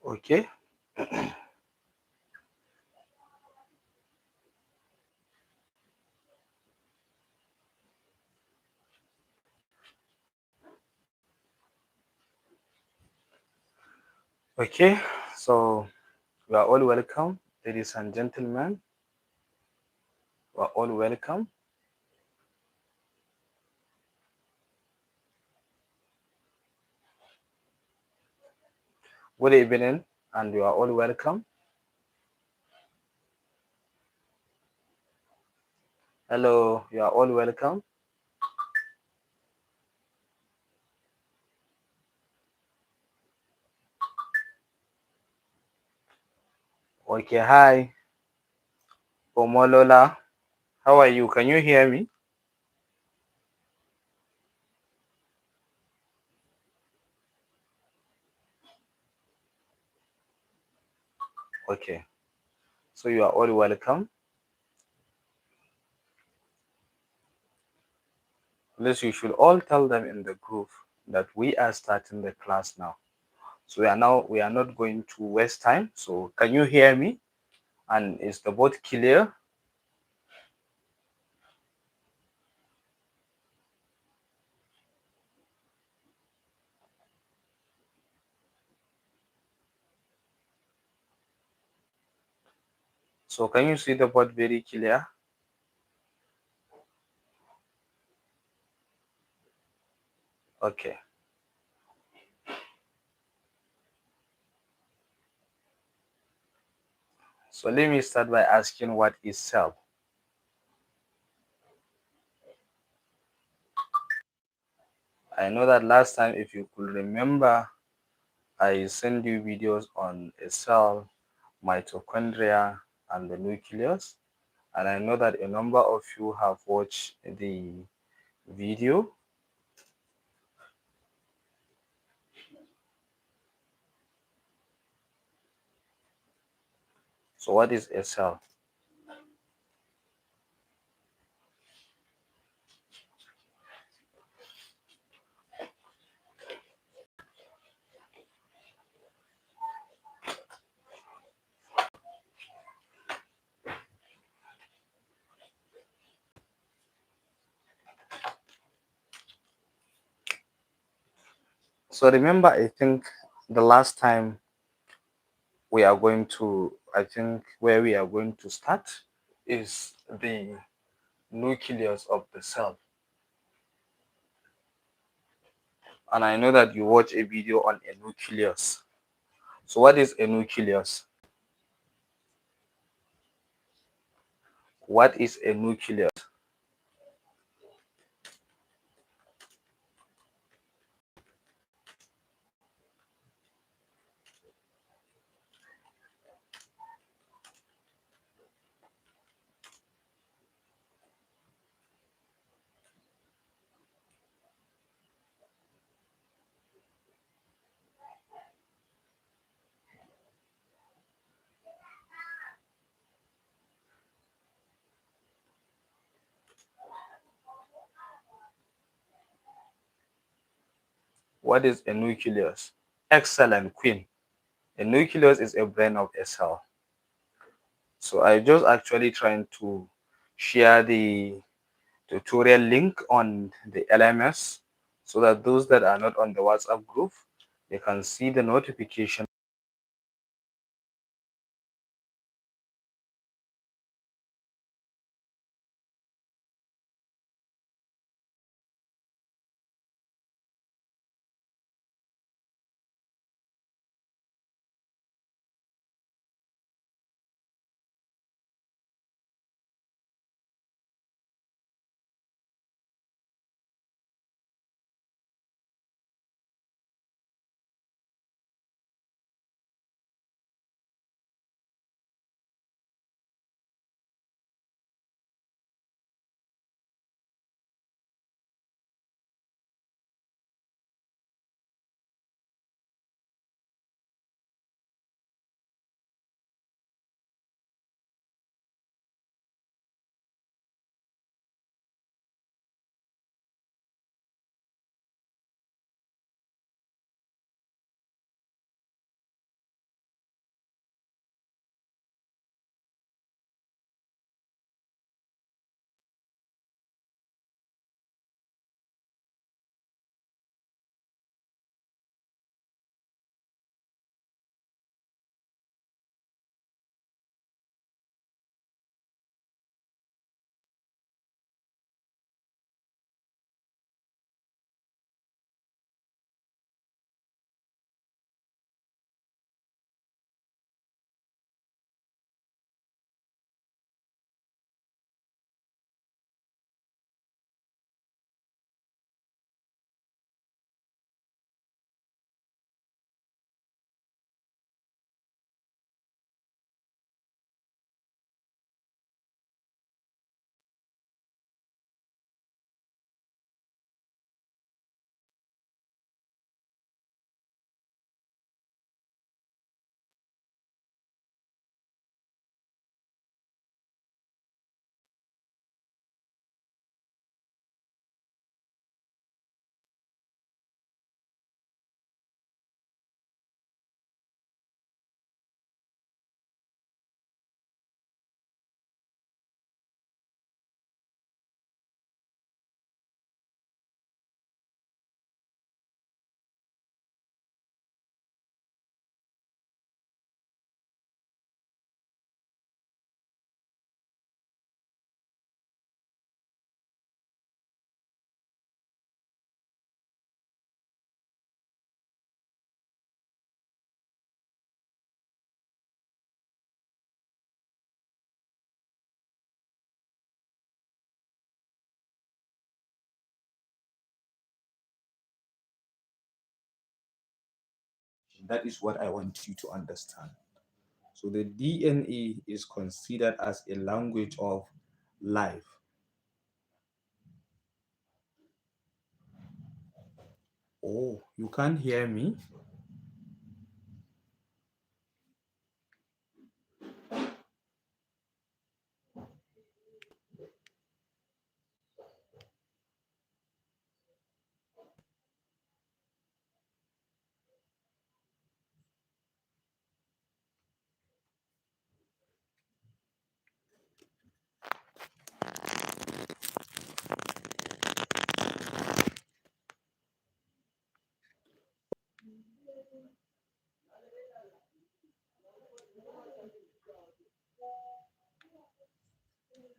Okay. Okay, so you are all welcome, ladies and gentlemen. You are all welcome. Good evening, and you are all welcome. Hello, you are all welcome. Okay, hi, Omolola. How are you? Can you hear me? Okay, so you are all welcome. Please, you should all tell them in the group that we are starting the class now. So we are not going to waste time. So can you hear me? And is the board clear? So can you see the board very clear? Okay. So let me start by asking what is cell? I know that last time, if you could remember, I sent you videos on a cell, mitochondria, and the nucleus. And I know that a number of you have watched the video. So what is a cell? So remember, I think the last time we are going to, I think where we are going to start is the nucleus of the cell. And I know that you watch a video on a nucleus. So what is a nucleus? What is a nucleus? What is a nucleus? Excellent, Queen. A nucleus is a brain of a cell. So I just actually trying to share the tutorial link on the LMS so that those that are not on the WhatsApp group, they can see the notification That is what I want you to understand. So the DNA is considered as a language of life. Oh, you can't hear me?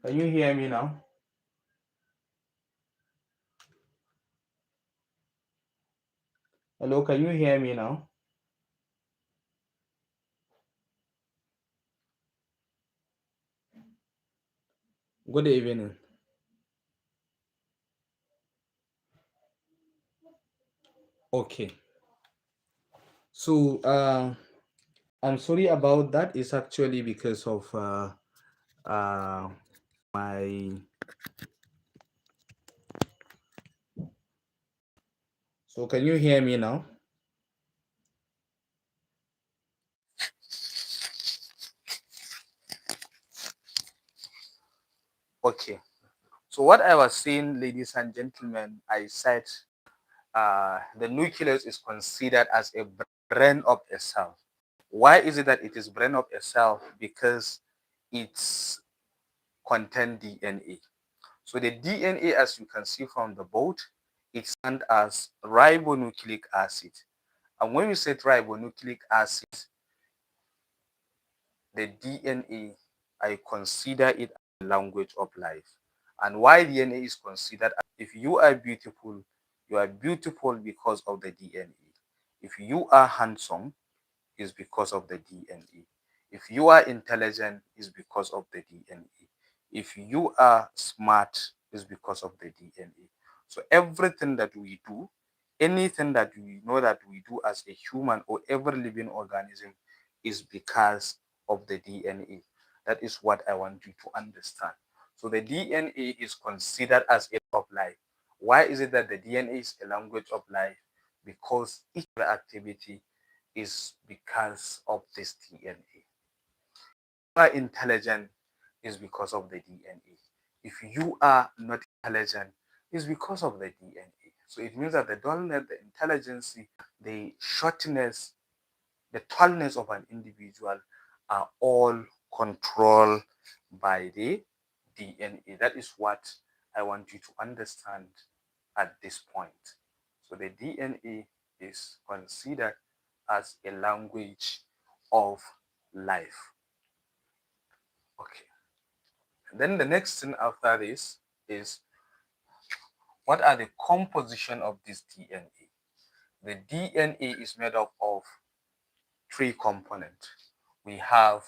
Can you hear me now? Hello, can you hear me now? Good evening. Okay. So I'm sorry about that. It's actually because of uh, my. So can you hear me now? Okay. So what I was saying, ladies and gentlemen, I said the nucleus is considered as a brain of a cell. Why is it that it is brain of a cell? Because it's contain DNA. So the DNA, as you can see from the board, it stands as ribonucleic acid. And when we say ribonucleic acid, the DNA, I consider it a language of life. And why DNA is considered, if you are beautiful because of the DNA. If you are handsome, is because of the DNA. If you are intelligent, is because of the DNA. If you are smart, is because of the DNA. So everything that we do, anything that we know that we do as a human or every living organism is because of the DNA. That is what I want you to understand. So the DNA is considered as a of life. Why is it that the DNA is a language of life? Because each activity is because of this DNA. If you are intelligent, is because of the DNA. If you are not intelligent, is because of the DNA. So it means that the dullness, the intelligence, the shortness, the tallness of an individual are all controlled by the DNA. That is what I want you to understand at this point. So the DNA is considered as a language of life. Okay. And then the next thing after this is, what are the composition of this DNA? The DNA is made up of three components. We have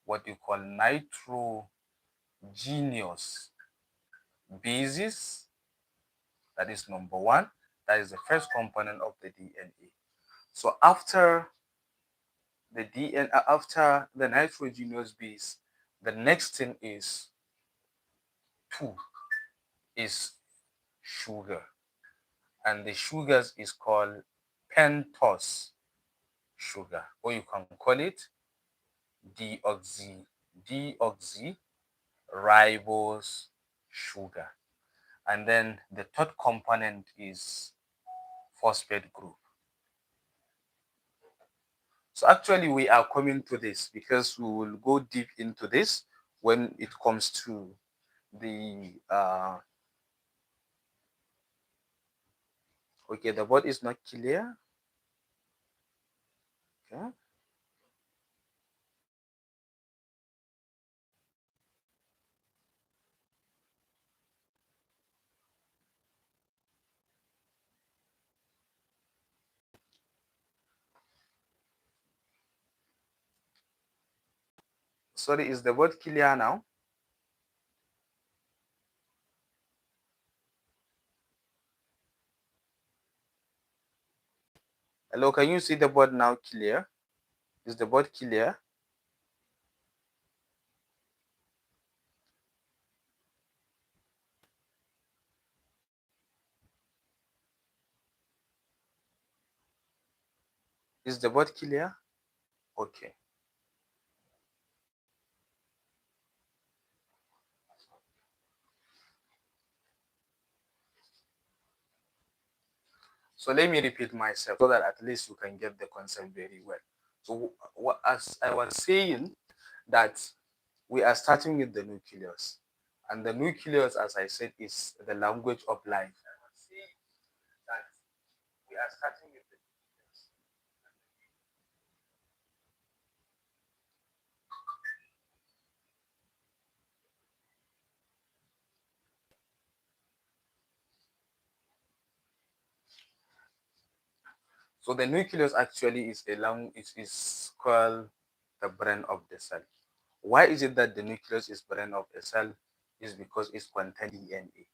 what you call nitrogenous bases. That is number one. That is the first component of the DNA. So after the DNA, after the nitrogenous base, the next thing is two, is sugar. And the sugars is called pentose sugar, or you can call it deoxyribose sugar. And then the third component is phosphate group. So actually we are coming to this because we will go deep into this when it comes to the okay, the board is not clear. Okay. Sorry, is the board clear now? Hello, can you see the board now clear? Is the board clear? Is the board clear? Okay. So let me repeat myself so that at least you can get the concept very well. So as I was saying, that we are starting with the nucleus. And the nucleus, as I said, is the language of life. That we are starting with the nucleus. So the nucleus actually is is called the brain of the cell. Why is it that the nucleus is brain of the cell? Is because it contains DNA.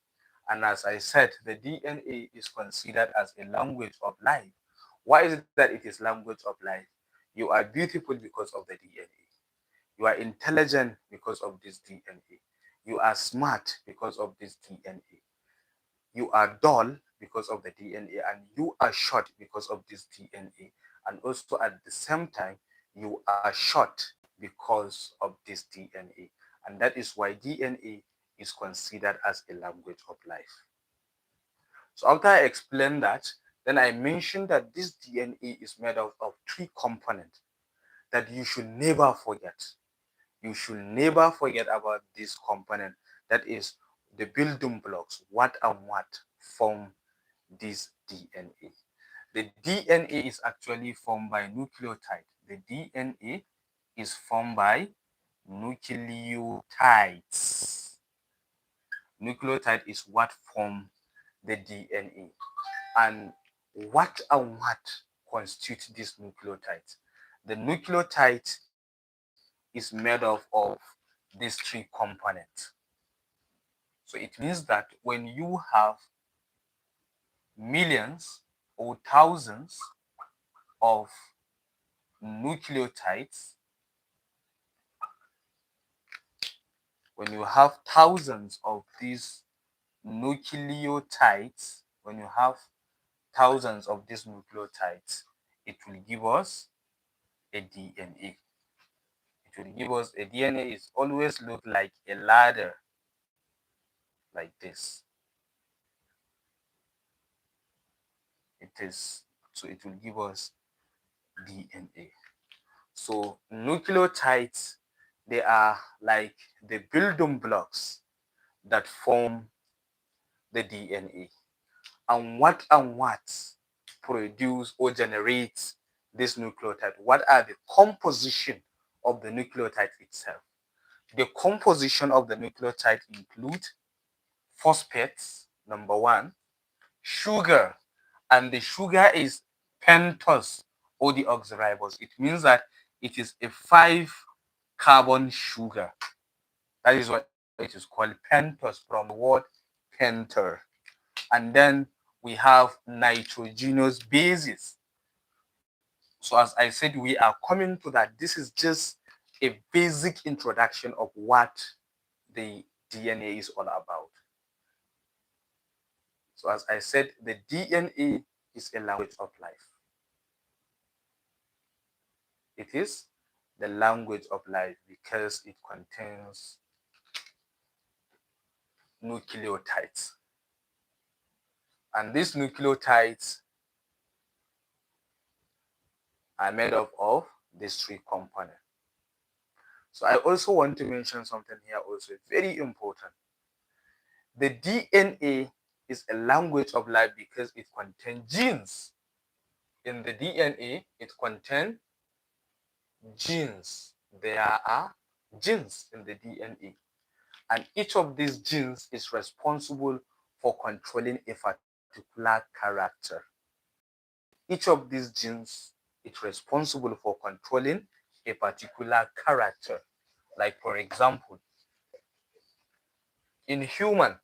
And as I said, the DNA is considered as a language of life. Why is it that it is language of life? You are beautiful because of the DNA. You are intelligent because of this DNA. You are smart because of this DNA. You are dull because of the DNA, and you are short because of this DNA. And also at the same time, you are short because of this DNA. And that is why DNA is considered as a language of life. So after I explained that, then I mentioned that this DNA is made of three components that you should never forget. You should never forget about this component. That is the building blocks, what and what form this DNA. The DNA is actually formed by nucleotide. The DNA is formed by nucleotides. Nucleotide is what form the DNA. And what constitutes these nucleotides? The nucleotide is made of these three components. So it means that when you have millions or thousands of nucleotides, when you have thousands of these nucleotides, when you have thousands of these nucleotides, it will give us a DNA. It will give us a DNA. Is always look like a ladder, like this. It is, so it will give us DNA. So nucleotides, they are like the building blocks that form the DNA. And what produce or generates this nucleotide? What are the composition of the nucleotide itself? The composition of the nucleotide include phosphates, number one, sugar, and the sugar is pentose or deoxyribose. It means that it is a 5-carbon sugar. That is what it is called, pentose, from the word penter. And then we have nitrogenous bases. So as I said, we are coming to that. This is just a basic introduction of what the DNA is all about. So as I said, the DNA is a language of life. It is the language of life because it contains nucleotides. And these nucleotides are made up of these three components. So I also want to mention something here also very important. The DNA is a language of life because it contains genes. In the DNA, it contains genes. There are genes in the DNA. And each of these genes is responsible for controlling a particular character. Each of these genes is responsible for controlling a particular character. Like for example, in human,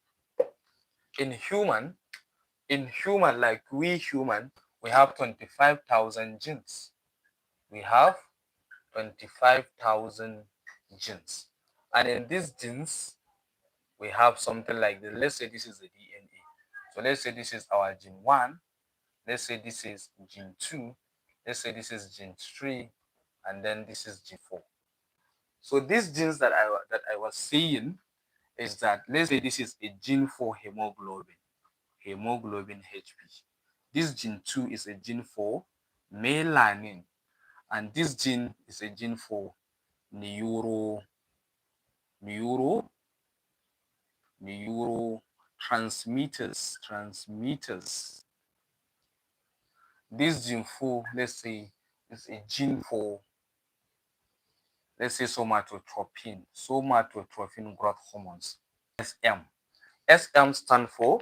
in human, like we human, We have 25,000 genes. We have 25,000 genes. And in these genes, we have something like this. Let's say this is the DNA. So let's say this is our gene 1. Let's say this is gene 2. Let's say this is gene 3. And then this is gene 4. So these genes that I was saying is that, let's say this is a gene for hemoglobin HB. This gene 2 is a gene for melanin, and this gene is a gene for neuro neuro neurotransmitters. This gene 4, let's say, is a gene for, let's say, somatotropin growth hormones, SM. SM stand for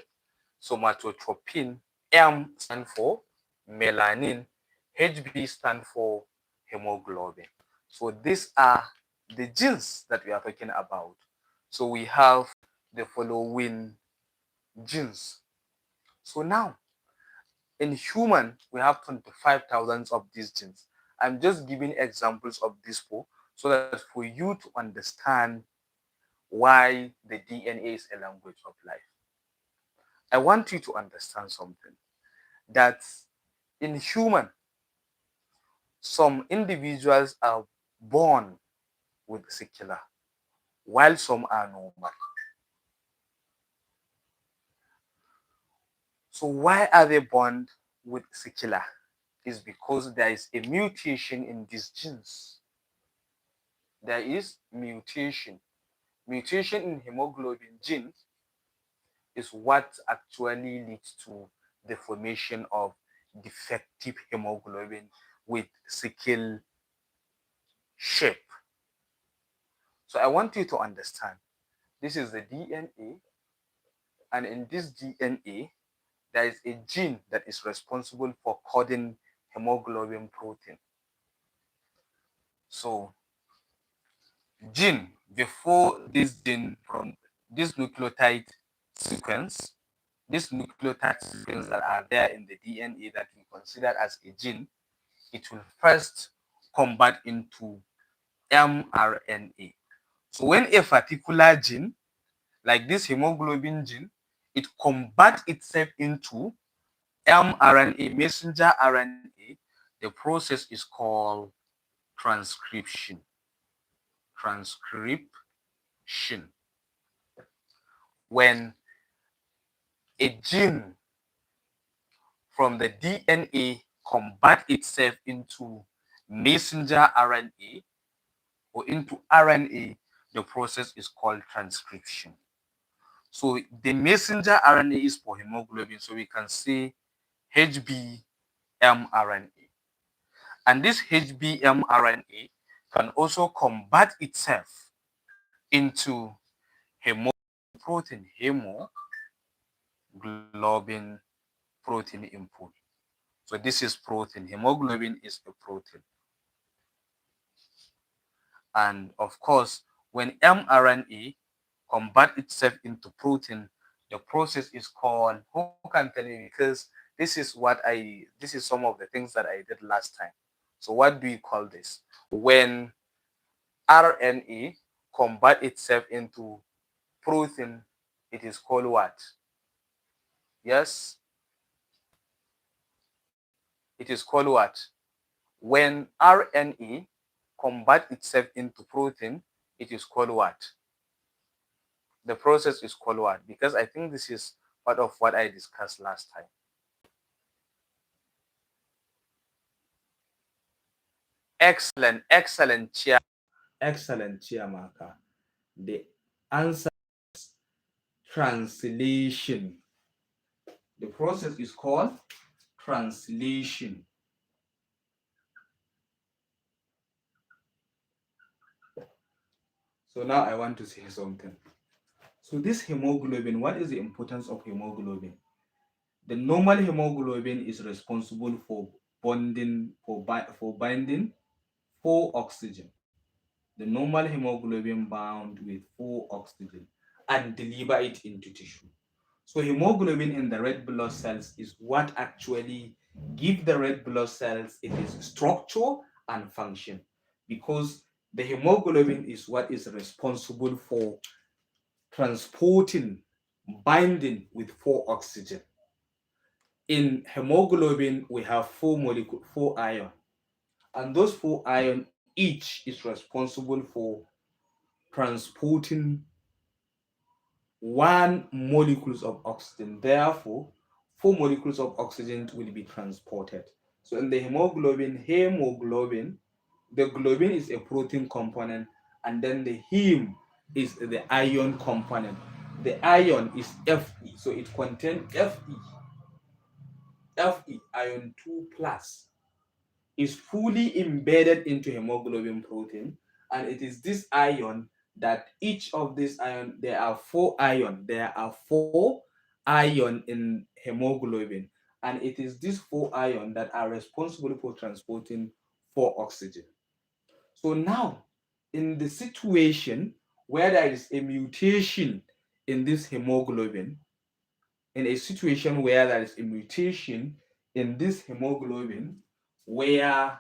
somatotropin, M stand for melanin, HB stand for hemoglobin. So these are the genes that we are talking about. So we have the following genes. So now, in human, we have 25,000 of these genes. I'm just giving examples of these four so that for you to understand why the DNA is a language of life. I want you to understand something, that in human, some individuals are born with sickle, while some are normal. So why are they born with sickle? Is because there is a mutation in these genes. There is mutation. Mutation in hemoglobin gene is what actually leads to the formation of defective hemoglobin with sickle shape. So I want you to understand, this is the DNA, and in this DNA, there is a gene that is responsible for coding hemoglobin protein. So gene, before this gene, from this nucleotide sequence, these nucleotide sequences that are there in the DNA that we consider as a gene, it will first convert into mRNA. So when a particular gene, like this hemoglobin gene, it converts itself into mRNA, messenger RNA, the process is called transcription. Transcription. When a gene from the DNA convert itself into messenger RNA or into RNA, the process is called transcription. So the messenger RNA is for hemoglobin, so we can say HB mRNA. And this HB mRNA can also convert itself into hemoglobin protein input. So this is protein. Hemoglobin is a protein. And of course, when mRNA convert itself into protein, the process is called, who can tell me, because this is some of the things that I did last time. So what do you call this? When RNA convert itself into protein, it is called what? Yes, it is called what? When RNA convert itself into protein, it is called what? The process is called what? Because I think this is part of what I discussed last time. Excellent, chair. Excellent, Chiamaka. The answer is translation. The process is called translation. So now I want to say something. So this hemoglobin, what is the importance of hemoglobin? The normal hemoglobin is responsible for bonding, for binding 4 oxygen. The normal hemoglobin bound with 4 oxygen and deliver it into tissue. So hemoglobin in the red blood cells is what actually give the red blood cells its structure and function, because the hemoglobin is what is responsible for transporting, binding with four oxygen. In hemoglobin, we have four molecule, four ion, and those four ion each is responsible for transporting one molecules of oxygen. Therefore, four molecules of oxygen will be transported. So in the hemoglobin, the globin is a protein component, and then the heme is the ion component. The ion is Fe, so it contains Fe ion 2 plus is fully embedded into hemoglobin protein, and it is this ion that each of these ion, there are four ion in hemoglobin, and it is these four ion that are responsible for transporting four oxygen. So now, in the situation where there is a mutation in this hemoglobin, in a situation where there is a mutation in this hemoglobin, where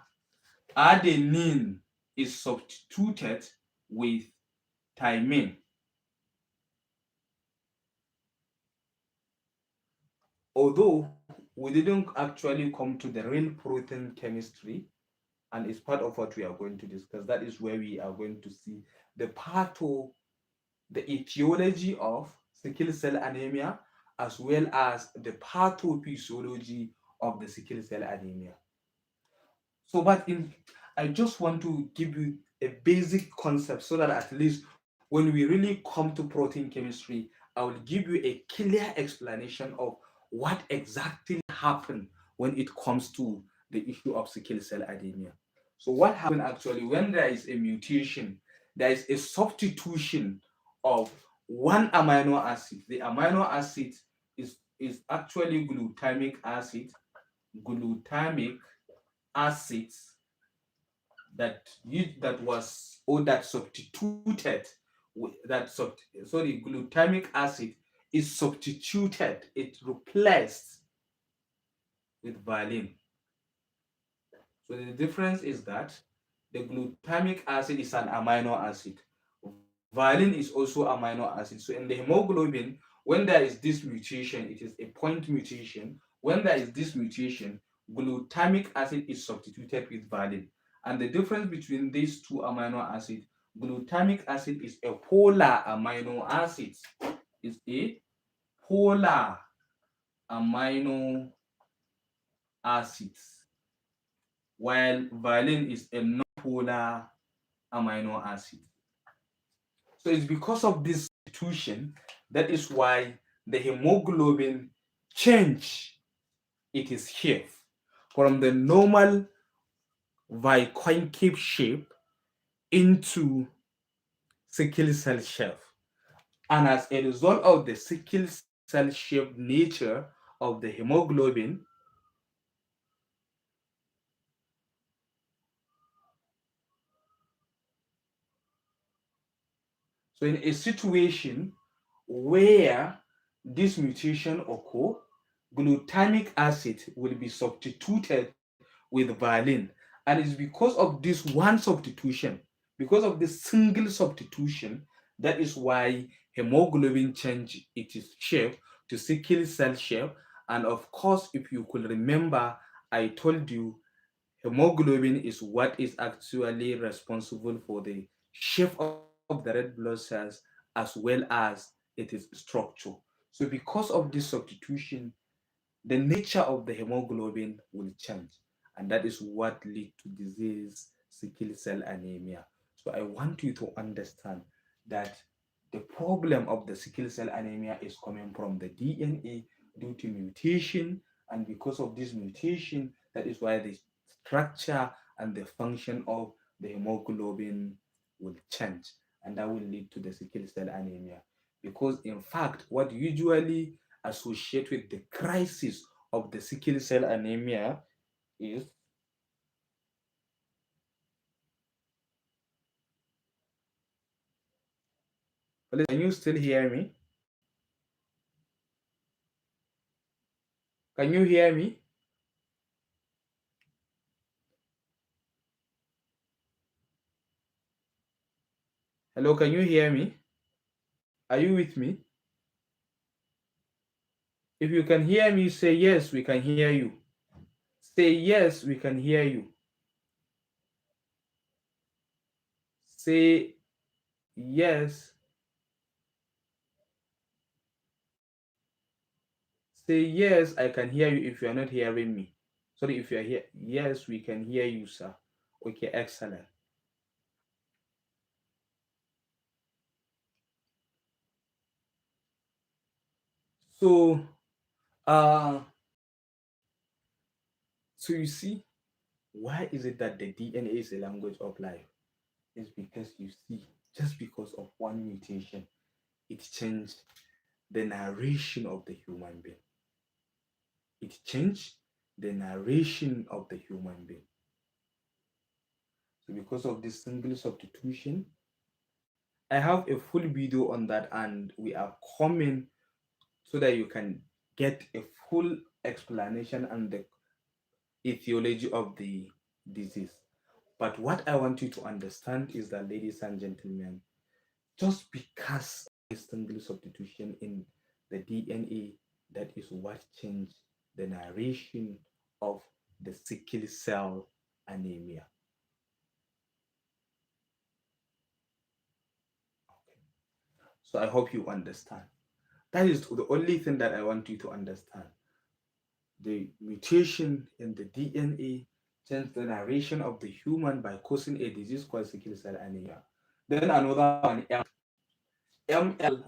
adenine is substituted with thymine. Although we didn't actually come to the real protein chemistry, and it's part of what we are going to discuss. That is where we are going to see the the etiology of sickle cell anemia, as well as the pathophysiology of the sickle cell anemia. So, I just want to give you a basic concept so that at least when we really come to protein chemistry, I will give you a clear explanation of what exactly happened when it comes to the issue of sickle cell anemia. So, what happens actually when there is a mutation, there is a substitution of one amino acid. The amino acid is actually glutamic acids that was or that substituted glutamic acid is substituted, it replaced with valine. So the difference is that the glutamic acid is an amino acid, valine is also amino acid. So in the hemoglobin, when there is this mutation, it is a point mutation. When there is this mutation, glutamic acid is substituted with valine. And the difference between these two amino acids, glutamic acid is a polar amino acid. Is a polar amino acid, while valine is a non-polar amino acid. So it's because of this substitution that is why the hemoglobin change its shape from the normal biconcave shape into sickle cell shape. And as a result of the sickle cell shape nature of the hemoglobin, so in a situation where this mutation occur, glutamic acid will be substituted with valine. And it's because of this one substitution, because of this single substitution, that is why hemoglobin change its shape to sickle cell shape. And of course, if you could remember, I told you hemoglobin is what is actually responsible for the shape of the red blood cells as well as its structure. So because of this substitution, the nature of the hemoglobin will change, and that is what lead to disease sickle cell anemia. So I want you to understand that the problem of the sickle cell anemia is coming from the DNA due to mutation, and because of this mutation, that is why the structure and the function of the hemoglobin will change, and that will lead to the sickle cell anemia. Because in fact, what usually associate with the crisis of the sickle cell anemia is, can you still hear me? Can you hear me? Hello, can you hear me? Are you with me? If you can hear me, say yes, we can hear you. Say yes, we can hear you. Say yes. Say yes, I can hear you if you are not hearing me. Sorry, if you are here. Yes, we can hear you, sir. Okay, excellent. So, uh, so you see, why is it that the DNA is a language of life? It's because you see, just because of one mutation, it changed the narration of the human being. It changed the narration of the human being. So because of this single substitution, I have a full video on that, and we are coming so that you can get a full explanation and the etiology of the disease. But what I want you to understand is that, ladies and gentlemen, just because a single substitution in the DNA, that is what changed the narration of the sickle cell anemia. Okay. So I hope you understand. That is the only thing that I want you to understand. The mutation in the DNA changed the narration of the human by causing a disease called sickle cell anemia. Then another one, ML.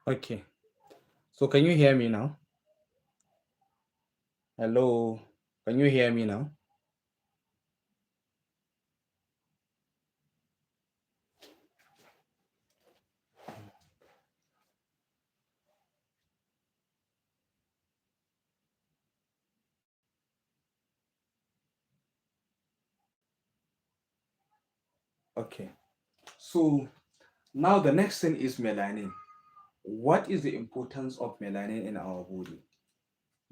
Okay. So can you hear me now? Hello. Can you hear me now? Okay. So now the next thing is melanin. What is the importance of melanin in our body?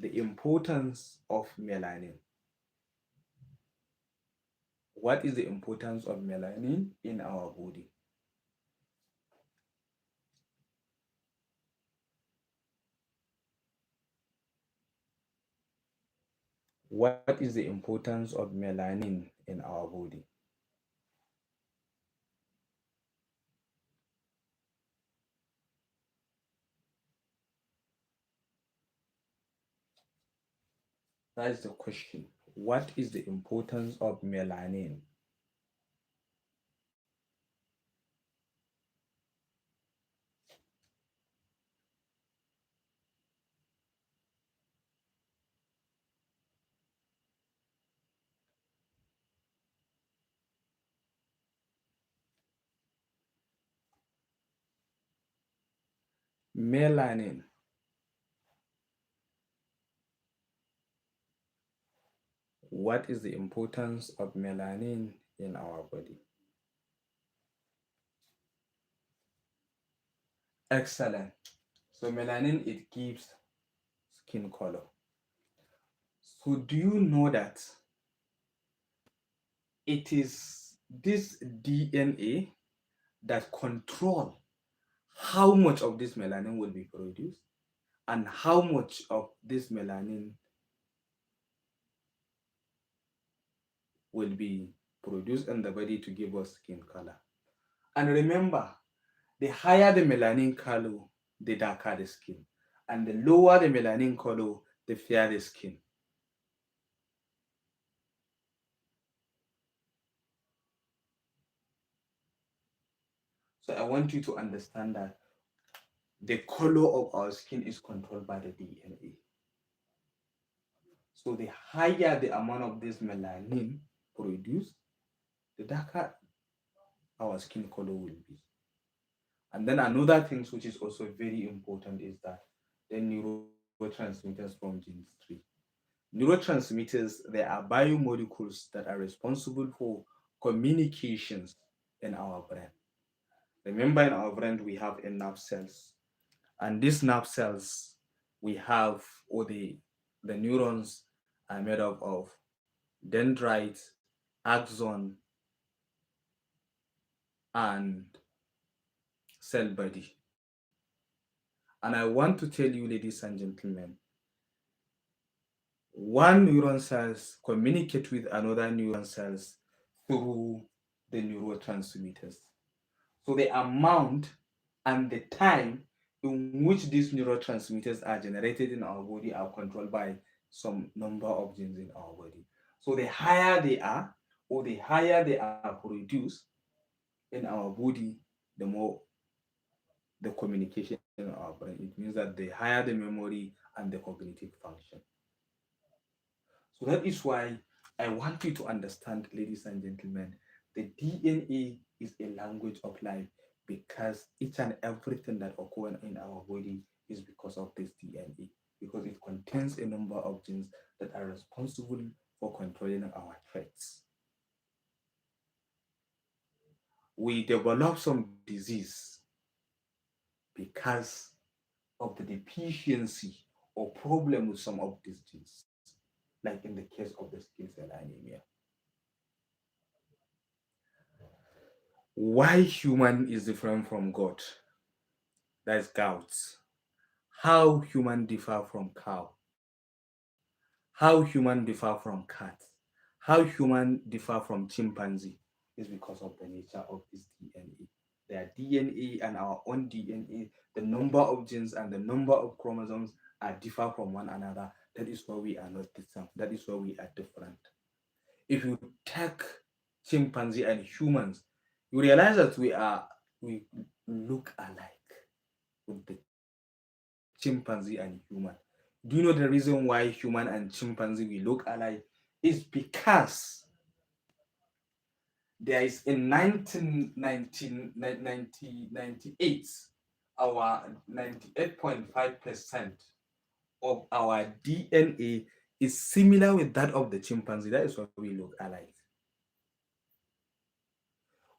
The importance of melanin. What is the importance of melanin in our body? What is the importance of melanin in our body? That is the question. What is the importance of melanin? Melanin. What is the importance of melanin in our body? Excellent. So melanin, it gives skin color. So do you know that it is this DNA that control how much of this melanin will be produced and how much of this melanin will be produced in the body to give us skin color. And remember, the higher the melanin color, the darker the skin. And the lower the melanin color, the fairer the skin. So I want you to understand that the color of our skin is controlled by the DNA. So the higher the amount of this melanin produced, the darker our skin color will be. And then another thing which is also very important is that the neurotransmitters from genes 3. Neurotransmitters, they are biomolecules that are responsible for communications in our brain. Remember, in our brain we have nerve cells, and these nerve cells, we have, or the neurons are made up of dendrites, axon, and cell body. And I want to tell you, ladies and gentlemen, one neuron cells communicate with another neuron cells through the neurotransmitters. So the amount and the time in which these neurotransmitters are generated in our body are controlled by some number of genes in our body. So the higher they are, or the higher they are produced in our body, the more the communication in our brain. It means that the higher the memory and the cognitive function. So that is why I want you to understand, ladies and gentlemen, the DNA is a language of life, because each and everything that occurs in our body is because of this DNA, because it contains a number of genes that are responsible for controlling our traits. We develop some disease because of the deficiency or problem with some of these genes, like in the case of the sickle cell anemia. Why human is different from God? That's goats. How human differ from cow? How human differ from cat? How human differ from chimpanzee? Is because of the nature of this DNA. Their DNA and our own DNA, the number of genes and the number of chromosomes are differ from one another. That is why we are not the same. That is why we are different. If you take chimpanzee and humans, you realize that we look alike with the chimpanzee and human. Do you know the reason why human and chimpanzee we look alike? Is because there is in 1998, our 98.5% of our DNA is similar with that of the chimpanzee. That is why we look alike.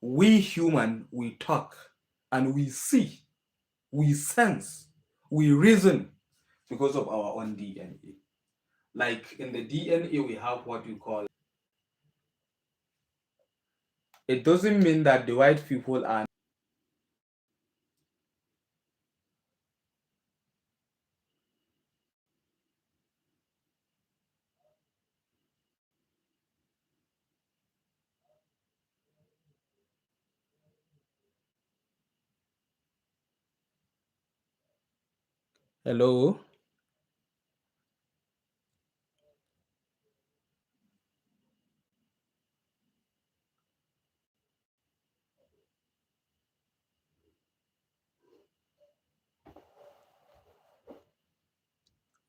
We human, we talk and we see, we sense, we reason because of our own DNA. Like in the DNA, we have what we call. It doesn't mean that the white people are. Hello.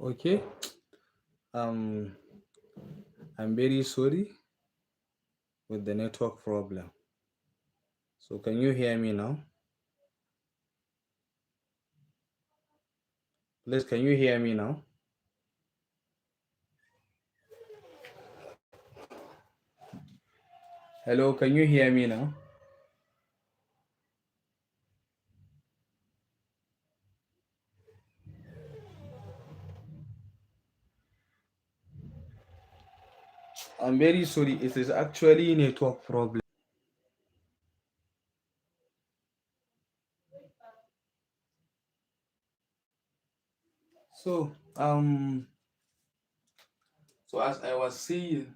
Okay. Um, I'm very sorry with the network problem. So can you hear me now? Please, can you hear me now? Hello, can you hear me now? I'm very sorry. It is actually network problem. So so as I was saying,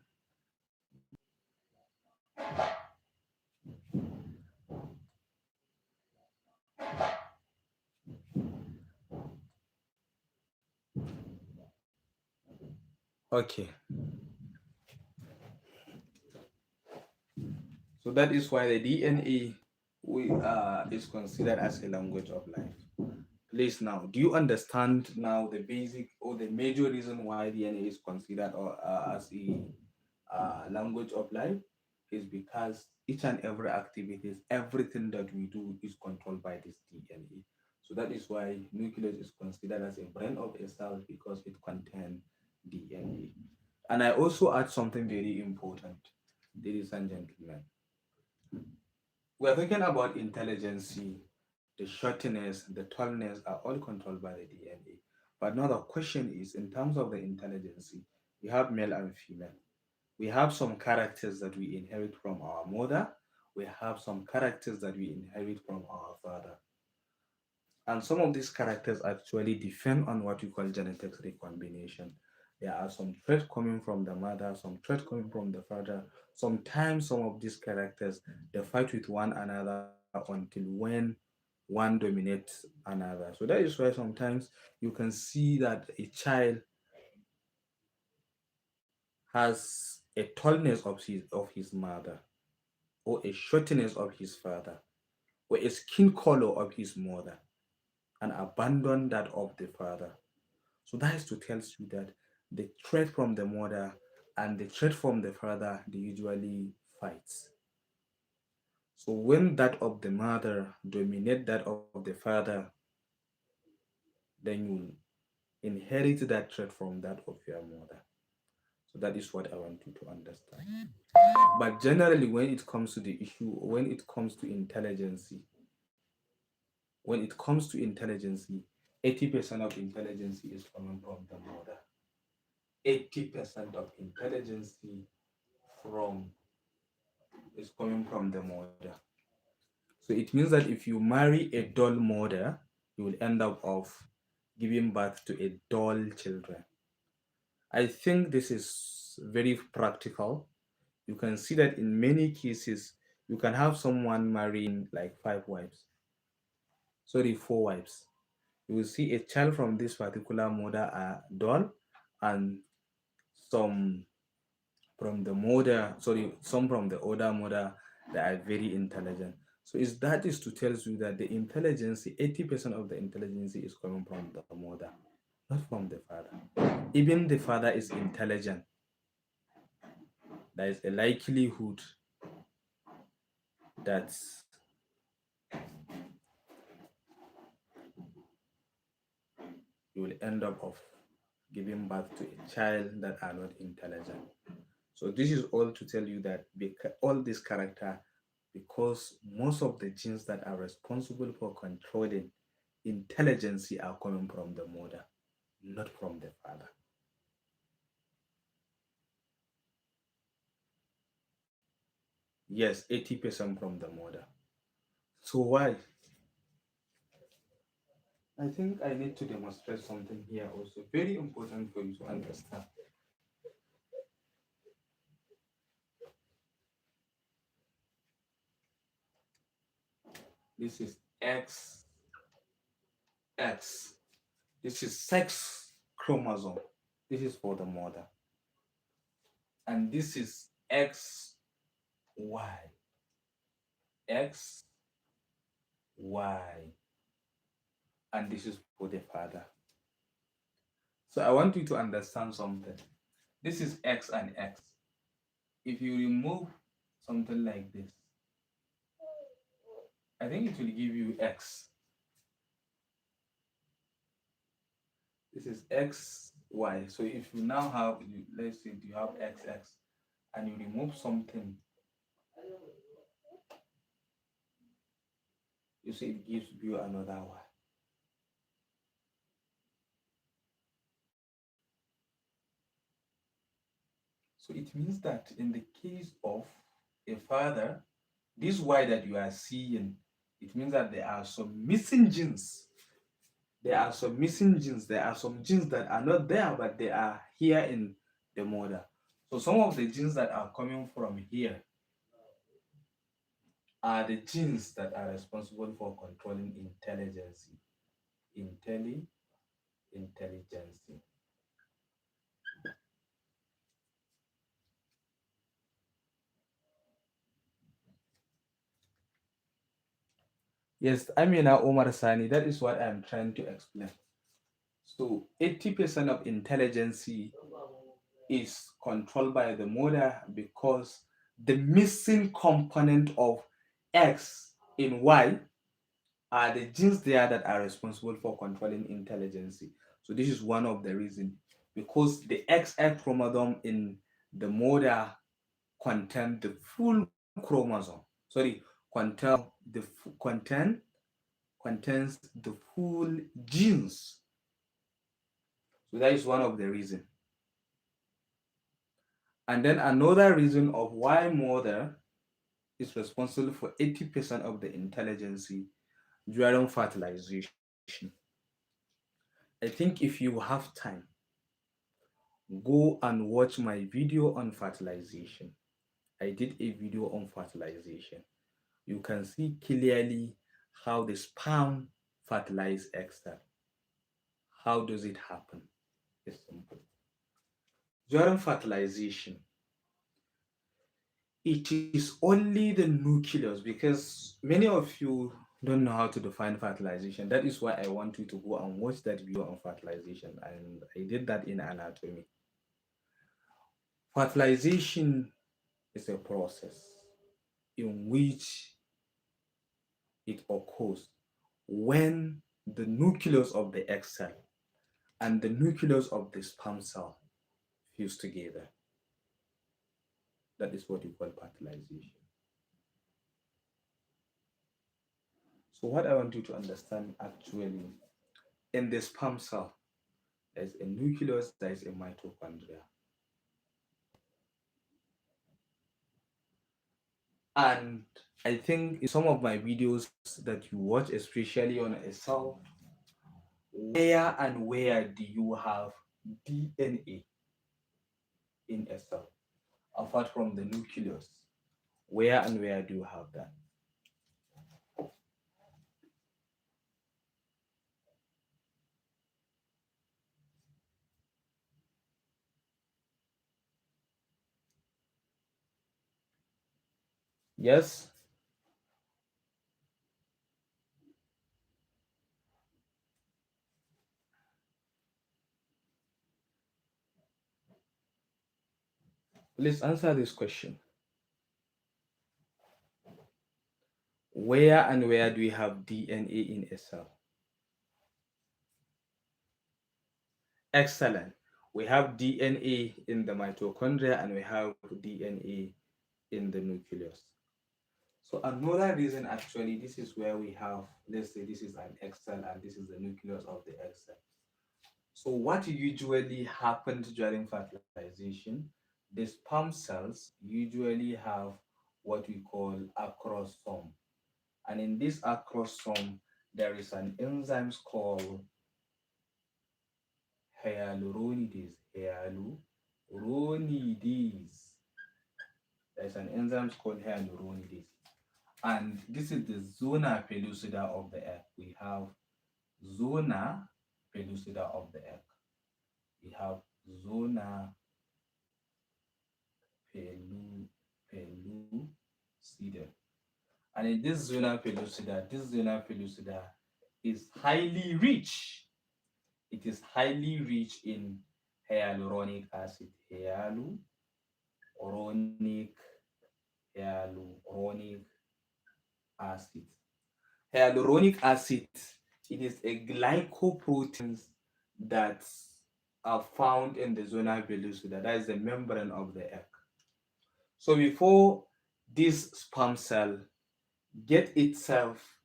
okay. So that is why the DNA is considered as a language of life. Please now, do you understand now the basic or the major reason why DNA is considered as a language of life? Is because each and every activities, everything that we do is controlled by this DNA. So that is why nucleus is considered as a brain of a cell, because it contains DNA. And I also add something very important, ladies and gentlemen. We're talking about intelligence, the shortness, the tallness are all controlled by the DNA. But now the question is, in terms of the intelligence, we have male and female. We have some characters that we inherit from our mother. We have some characters that we inherit from our father. And some of these characters actually depend on what we call genetic recombination. There are some traits coming from the mother, some traits coming from the father. Sometimes some of these characters they fight with one another until when one dominates another. So that is why sometimes you can see that a child has a tallness of his mother, or a shortness of his father, or a skin color of his mother, and abandon that of the father. So that is to tell you that the trait from the mother and the trait from the father they usually fight. So when that of the mother dominate that of the father, then you inherit that trait from that of your mother. So that is what I want you to understand. But generally, when it comes to the issue, when it comes to intelligence, 80% of intelligence is coming from the mother. 80% of intelligence from is coming from the mother. So it means that if you marry a dull mother, you will end up of giving birth to a dull children. I think this is very practical. You can see that in many cases, you can have someone marrying like four wives. You will see a child from this particular mother are dull, and some some from the older mother that are very intelligent. So is that is to tell you that the intelligence, 80% of the intelligence is coming from the mother, not from the father. Even the father is intelligent, there is a likelihood that you will end up of giving birth to a child that are not intelligent. So this is all to tell you that all this character, because most of the genes that are responsible for controlling intelligence are coming from the mother, not from the father. Yes, 80% from the mother. So why? I think I need to demonstrate something here also. Very important for you to understand. This is XX. This is sex chromosome. This is for the mother. And this is XY. XY. And this is for the father. So I want you to understand something. This is X and X. If you remove something like this, I think it will give you X. This is XY. So if you now have, let's say you have XX, and you remove something, you see it gives you another Y. So it means that in the case of a father, this Y that you are seeing, it means that there are some missing genes. There are some missing genes. There are some genes that are not there, but they are here in the mother. So some of the genes that are coming from here are the genes that are responsible for controlling intelligence. Intelli, intelligence. Yes, Amina Omar Sani, that is what I'm trying to explain. So 80% of intelligence is controlled by the mother, because the missing component of X in Y are the genes there that are responsible for controlling intelligence. So this is one of the reasons, because the XX chromosome in the mother contain the full chromosome. Sorry, contain contains the full genes So that is one of the reason. And then another reason of why mother is responsible for 80% of the intelligence during fertilization. I think if you have time, go and watch my video on fertilization. I did a video on fertilization. You can see clearly how the sperm fertilize egg cell. How does it happen? It's simple. During fertilization, it is only the nucleus, because many of you don't know how to define fertilization. That is why I want you to go and watch that video on fertilization, and I did that in anatomy. Fertilization is a process in which it occurs when the nucleus of the egg cell and the nucleus of the sperm cell fuse together. That is what you call fertilization. So what I want you to understand actually, in the sperm cell, there's a nucleus, there's a mitochondria. And I think in some of my videos that you watch, especially on a cell, where do you have DNA in a cell? Apart from the nucleus, where do you have that? Yes? Please answer this question. Where do we have DNA in a cell? Excellent. We have DNA in the mitochondria and we have DNA in the nucleus. So another reason actually, this is where we have, let's say this is an egg cell and this is the nucleus of the egg cell. So what usually happens during fertilization, the sperm cells usually have what we call acrosome. And in this acrosome, there is an enzyme called hyaluronidase. Hyaluronidase. There's an enzyme called hyaluronidase. And this is the zona pellucida of the egg. We have zona pellucida of the egg. We have zona pellucida. And in this zona pellucida is highly rich. It is highly rich in hyaluronic acid. Hyaluronic acid. Hyaluronic acid, it is a glycoprotein that are found in the zona pellucida. That is the membrane of the egg. So before this sperm cell get itself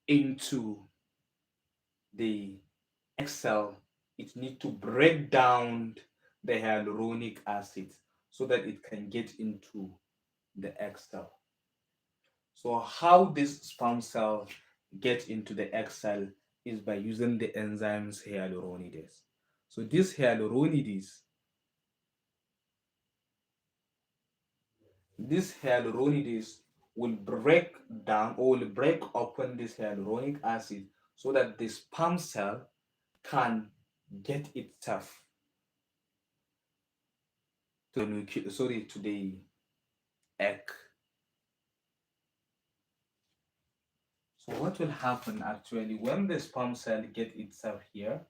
into the egg cell, it need to break down the hyaluronic acid so that it can get into the egg cell. So how this sperm cell get into the egg cell is by using the enzymes hyaluronidase. So this hyaluronidase will break down or will break open this hyaluronic acid so that the sperm cell can get itself to the to the egg. So what will happen actually when the sperm cell get itself here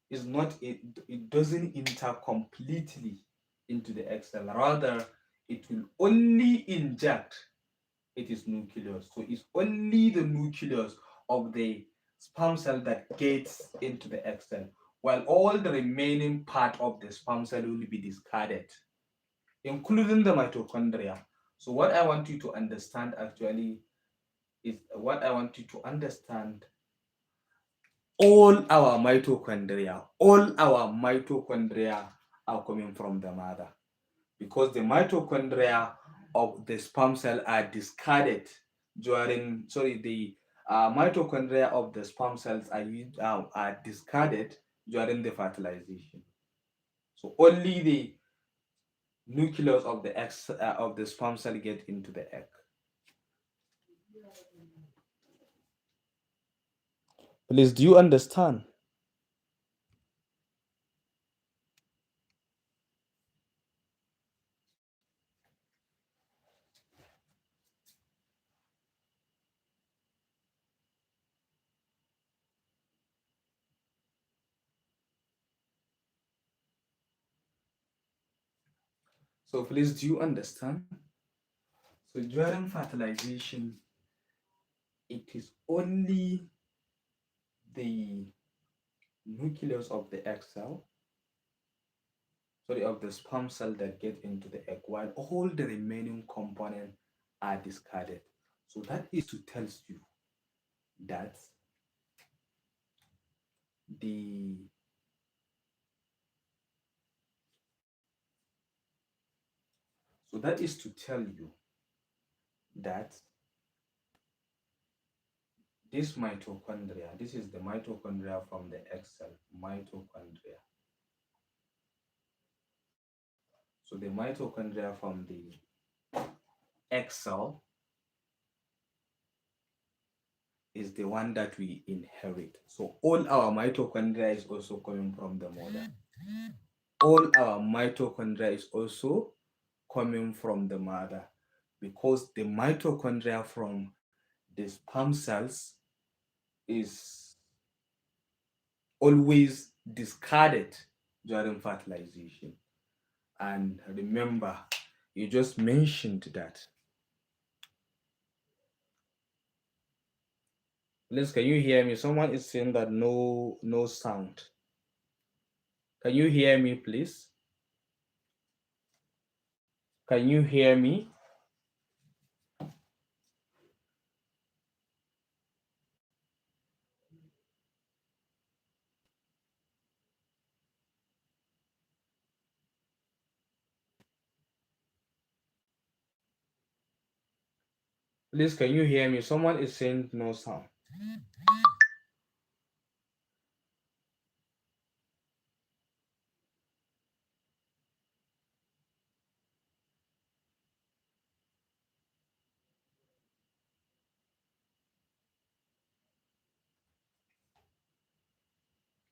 is not it doesn't enter completely into the egg cell. Rather, it will only inject its nucleus. So it's only the nucleus of the sperm cell that gets into the egg cell, while all the remaining part of the sperm cell will be discarded, including the mitochondria. So what I want you to understand actually is what I want you to understand all our mitochondria are coming from the mother, because the mitochondria of the sperm cell are discarded during, sorry, the mitochondria of the sperm cells are discarded during the fertilization. So only the nucleus of the of the sperm cell get into the egg. Please, do you understand? So please, do you understand? So during fertilization, it is only the nucleus of the egg cell, sorry, of the sperm cell that get into the egg, while all the remaining components are discarded. So that is to tell you that the so that is to tell you that this mitochondria, this is the mitochondria from the egg cell, mitochondria. So the mitochondria from the egg cell is the one that we inherit. So all our mitochondria is also coming from the mother. All our mitochondria is also coming from the mother, because the mitochondria from the sperm cells is always discarded during fertilization. And remember, you just mentioned that. Please, can you hear me? Someone is saying that no sound. Can you hear me, please? Can you hear me? Please, can you hear me? Someone is saying no sound.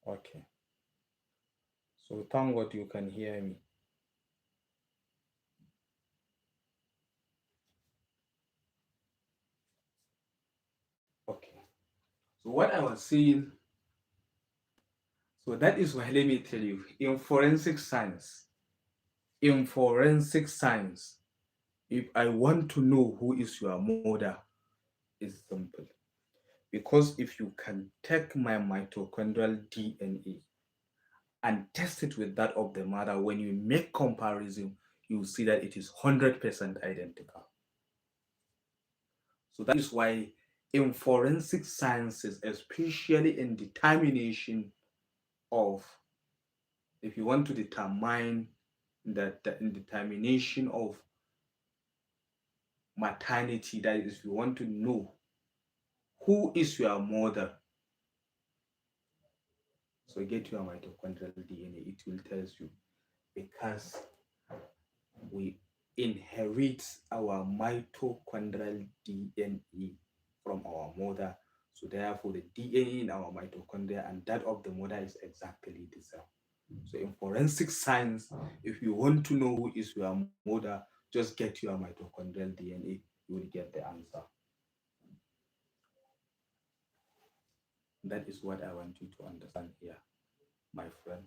Okay. So thank God you can hear me. Okay. So what I was saying, so that is why, let me tell you, in forensic science, if I want to know who is your mother, it's simple. Because if you can take my mitochondrial DNA and test it with that of the mother, when you make comparison, you see that it is 100% identical. So that is why in forensic sciences, especially in determination of, if you want to determine that the determination of maternity, that is, if you want to know who is your mother, so get your mitochondrial DNA, it will tell you, because we inherit our mitochondrial DNA from our mother. So therefore, the DNA in our mitochondria and that of the mother is exactly the same. So in forensic science, if you want to know who is your mother, just get your mitochondrial DNA, you will get the answer. That is what I want you to understand here, my friends.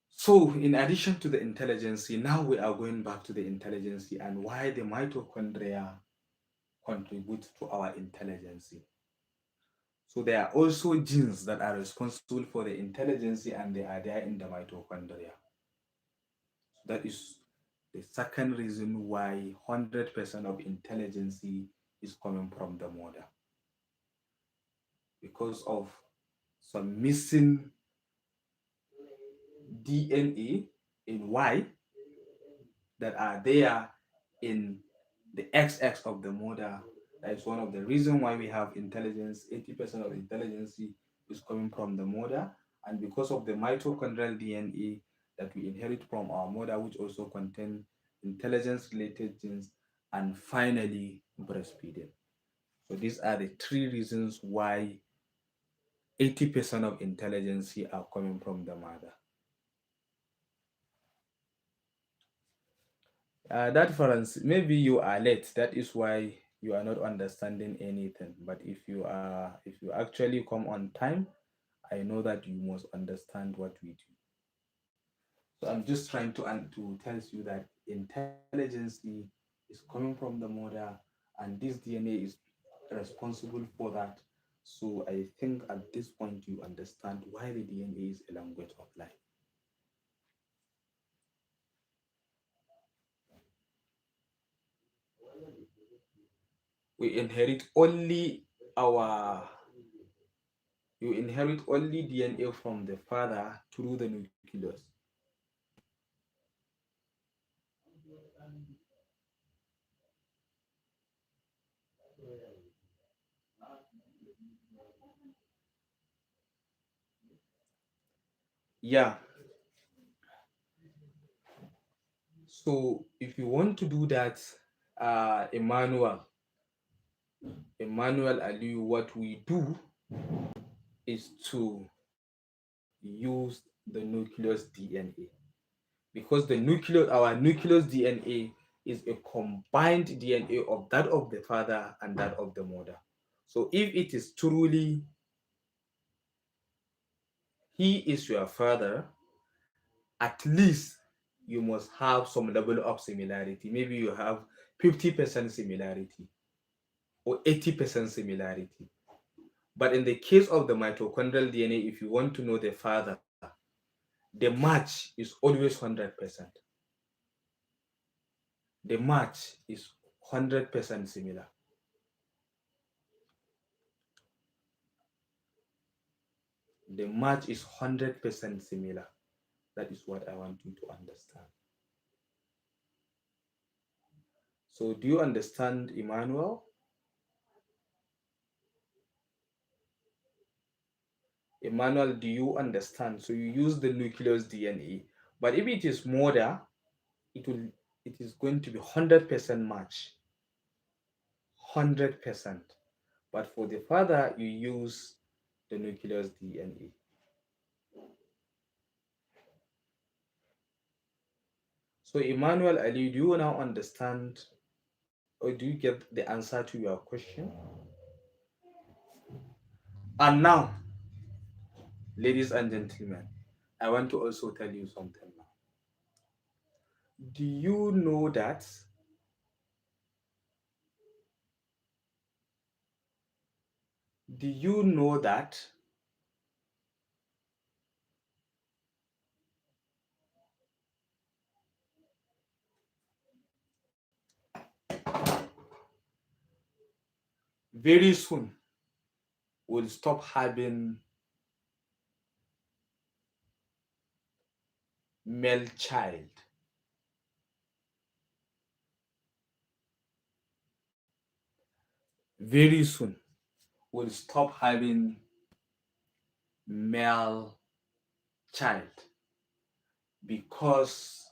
So, in addition to the intelligence, now we are going back to the intelligence and why the mitochondria contribute to our intelligence. So, there are also genes that are responsible for the intelligence and they are there in the mitochondria. So that is the second reason why 100% of intelligence is coming from the mother. because of some missing DNA in Y that are there in the XX of the mother. That is one of the reasons why we have intelligence. 80% of intelligence is coming from the mother, and because of the mitochondrial DNA that we inherit from our mother, which also contain intelligence-related genes, and finally breastfeeding. So these are the three reasons why 80% of intelligence are coming from the mother. That difference, maybe you are late. That is why you are not understanding anything. But if you actually come on time, I know that you must understand what we do. So I'm just trying to tell you that intelligence is coming from the mother, and this DNA is responsible for that. So I think at this point you understand why the DNA is a language of life. We inherit only our you inherit only DNA from the father through the nucleus. Yeah. So if you want to do that, Emmanuel, Aliyu, what we do is to use the nucleus DNA, because our nucleus DNA is a combined DNA of that of the father and that of the mother. So if it is truly he is your father, at least you must have some level of similarity. Maybe you have 50% similarity or 80% similarity. But in the case of the mitochondrial DNA, if you want to know the father, the match is always 100%. The match is 100% similar. The match is 100% similar. That is what I want you to understand. So, do you understand, Emmanuel? Emmanuel, do you understand? So, you use the nucleus DNA, but if it is mother, it will it is going to be 100% match. 100%. But for the father, you use the nucleus DNA. So, Emmanuel Ali, do you now understand or do you get the answer to your question? And now, ladies and gentlemen, I want to also tell you something now. Do you know that do you know that very soon we'll stop having male child? Very soon we'll stop having male child because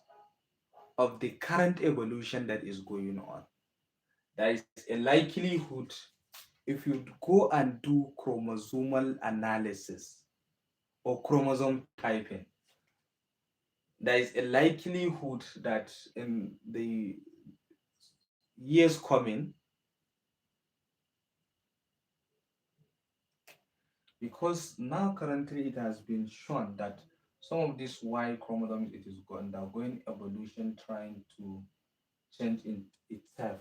of the current evolution that is going on. There is a likelihood, if you go and do chromosomal analysis or chromosome typing, there is a likelihood that in the years coming, because now currently it has been shown that some of these Y chromosomes it is undergoing evolution, trying to change itself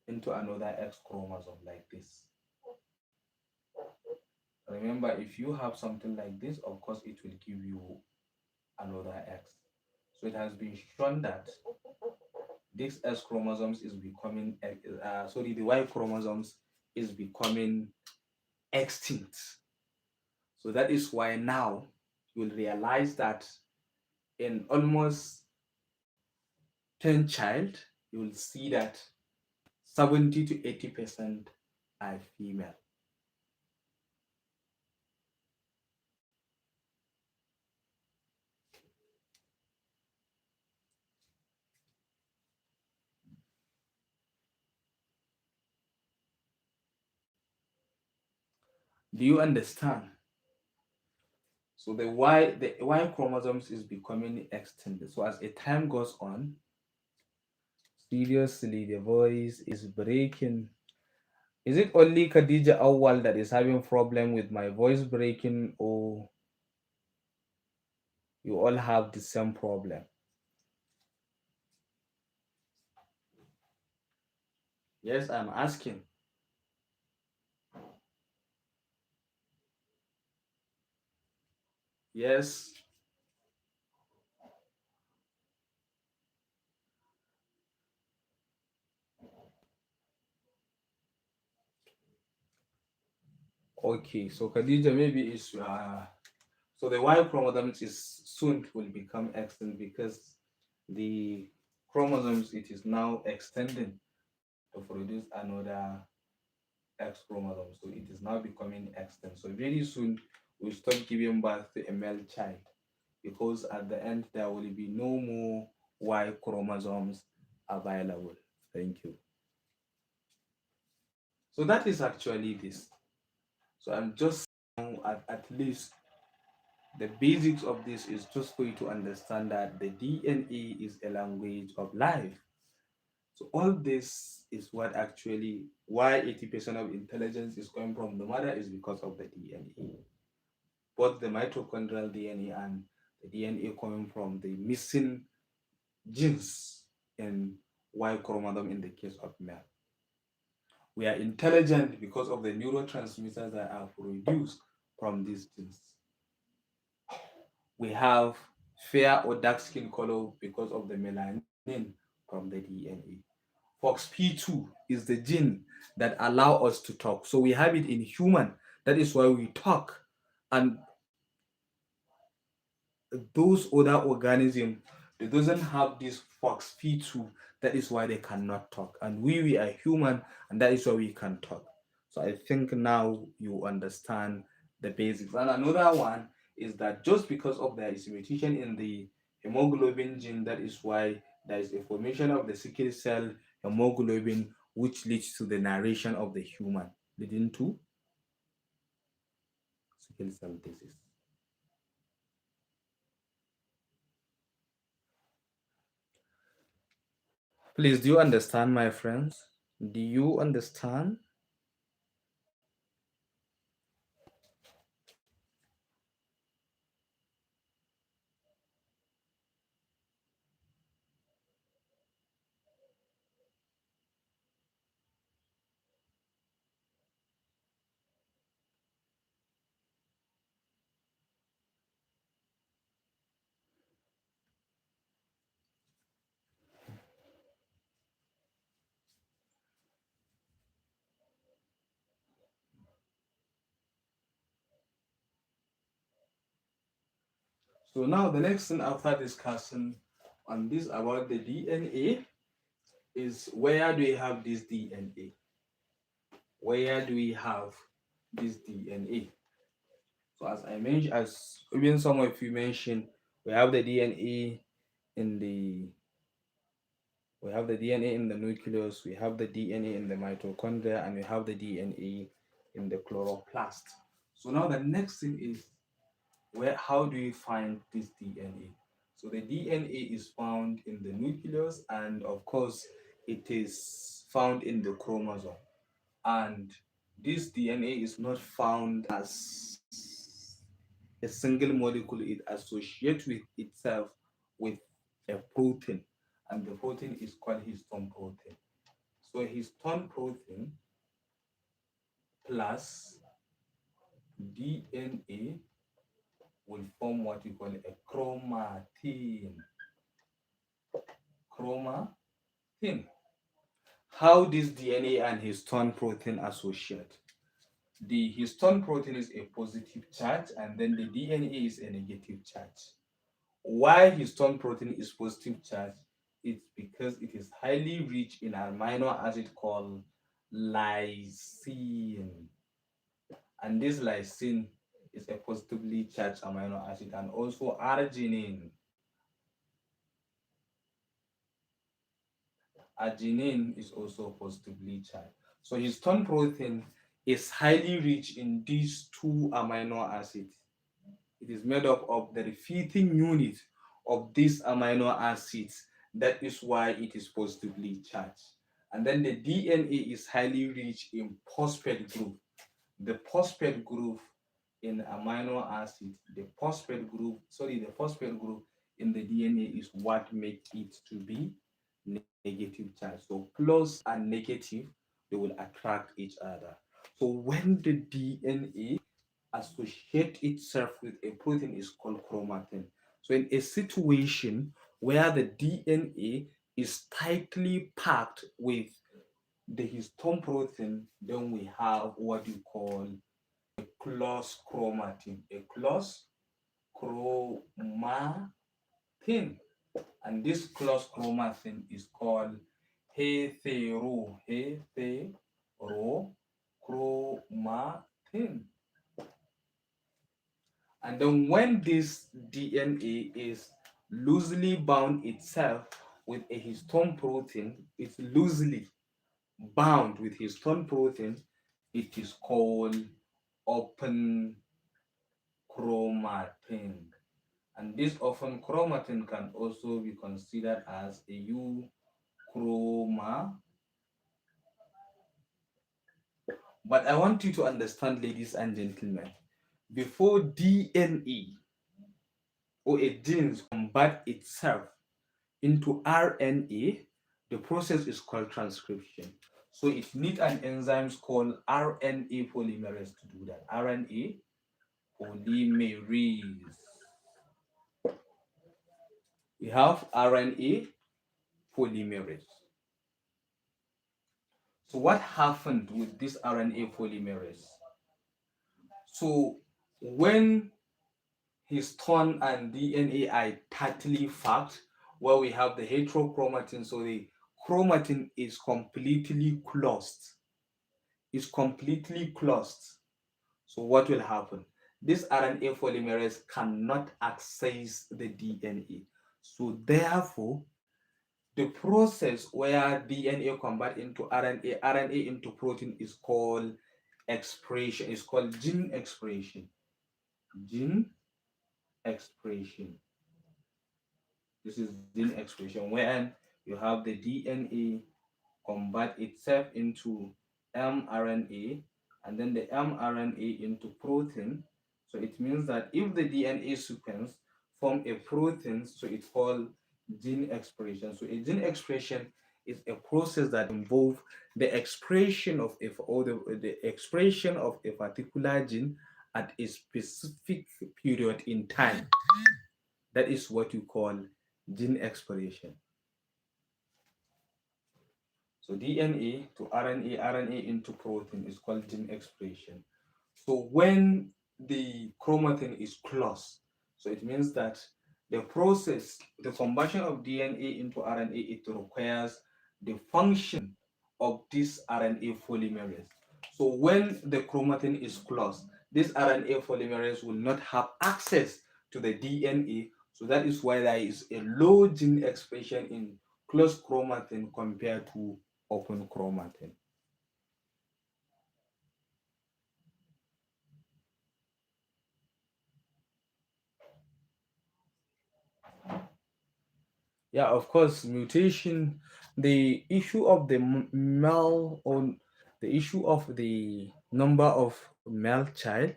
into another X chromosome like this. Remember, if you have something like this, of course it will give you another X. So it has been shown that this X chromosomes is becoming sorry, the Y chromosomes is becoming extinct. So that is why now you will realize that in almost 10 child, you will see that 70 to 80% are female. Do you understand? So the Y chromosomes is becoming extended. So as a time goes on, seriously, the voice is breaking. Is it only Khadija Awal that is having problem with my voice breaking, or you all have the same problem? Yes, I'm asking. Yes. Okay, so Khadija, maybe it's so the Y chromosomes is soon will become extinct because the chromosomes it is now extending to produce another X chromosome. So it is now becoming extinct. So very soon we stop giving birth to a male child because at the end there will be no more Y chromosomes available. Thank you. So that is actually this. So I'm just at least the basics of this is just for you to understand that the DNA is a language of life. So all this is what actually why 80% of intelligence is coming from the mother is because of the DNA. Both the mitochondrial DNA and the DNA coming from the missing genes in Y chromosome in the case of male. We are intelligent because of the neurotransmitters that are produced from these genes. We have fair or dark skin color because of the melanin from the DNA. FOXP2 is the gene that allow us to talk. So we have it in human. That is why we talk. And those other organisms, they doesn't have this FOXP2. That is why they cannot talk. And we are human, and that is why we can talk. So I think now you understand the basics. And another one is that just because of there is mutation in the hemoglobin gene, that is why there is a formation of the sickle cell hemoglobin, which leads to the narration of the human, leading to sickle cell disease. Please, do you understand, my friends? Do you understand? So now the next thing after discussing on this about the DNA is where do we have this DNA? Where do we have this DNA? So as I mentioned, as even some of you mentioned, we have the DNA in the we have the DNA in the nucleus, we have the DNA in the mitochondria, and we have the DNA in the chloroplast. So now the next thing is where how do we find this DNA? So the DNA is found in the nucleus, and of course it is found in the chromosome. And this DNA is not found as a single molecule. It associates with itself with a protein, and the protein is called histone protein. So histone protein plus DNA will form what we call a chromatin. Chromatin. How this DNA and histone protein associate? The histone protein is a positive charge, and then the DNA is a negative charge. Why histone protein is positive charge? It's because it is highly rich in an amino acid called lysine. And this lysine is a positively charged amino acid, and also arginine. Arginine is also positively charged. So histone protein is highly rich in these two amino acids. It is made up of the repeating unit of these amino acids. That is why it is positively charged. And then the DNA is highly rich in phosphate group. The phosphate group in amino acid, the phosphate group in the DNA is what makes it to be negative charge. So plus and negative, they will attract each other. So when the DNA associate itself with a protein is called chromatin. So in a situation where the DNA is tightly packed with the histone protein, then we have what you call close chromatin, a close chromatin. And this close chromatin is called heterochromatin. And then when this DNA is loosely bound itself with a histone protein, it's loosely bound with histone protein, it is called open chromatin. And this open chromatin can also be considered as a euchroma. But I want you to understand, ladies and gentlemen, before DNA or a gene convert itself into RNA, the process is called transcription. So it needs an enzyme called RNA polymerase to do that. RNA polymerase. We have RNA polymerase. So what happened with this RNA polymerase? So when histone and DNA are tightly packed, where we have the heterochromatin, so the chromatin is completely closed. Is completely closed. So what will happen? This RNA polymerase cannot access the DNA. So therefore, the process where DNA convert into RNA, RNA into protein is called expression. It's called gene expression. Gene expression. This is gene expression when you have the DNA convert itself into mRNA and then the mRNA into protein. So it means that if the DNA sequence form a protein, so it's called gene expression. So a gene expression is a process that involves the expression of the expression of a particular gene at a specific period in time. That is what you call gene expression. So DNA to RNA, RNA into protein is called gene expression. So when the chromatin is closed, so it means that the process, the conversion of DNA into RNA, it requires the function of this RNA polymerase. So when the chromatin is closed, this RNA polymerase will not have access to the DNA. So that is why there is a low gene expression in closed chromatin compared to open chromatin. Yeah, of course, mutation, the issue of the male or the issue of the number of male child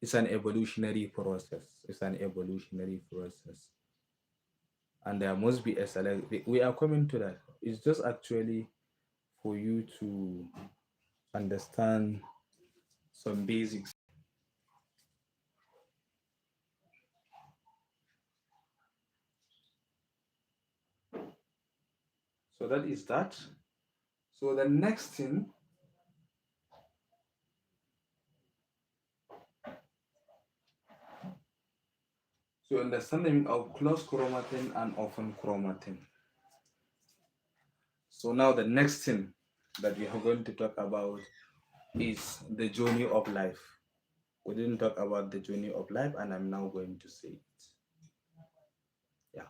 is an evolutionary process. It's an evolutionary process. And there must be a select. We are coming to that. It's just actually for you to understand some basics. So that is that. So the next thing So understanding of close chromatin and open chromatin. So now the next thing that we are going to talk about is the journey of life. We didn't talk about the journey of life, and I'm now going to say it. Yeah.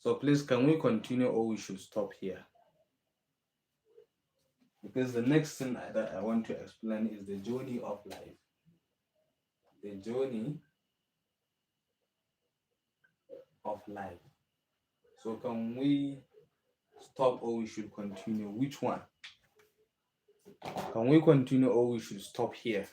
So please, can we continue or we should stop here? Because the next thing that I want to explain is the journey of life. The journey of life. So can we stop or we should continue? Which one? Can we continue or we should stop here?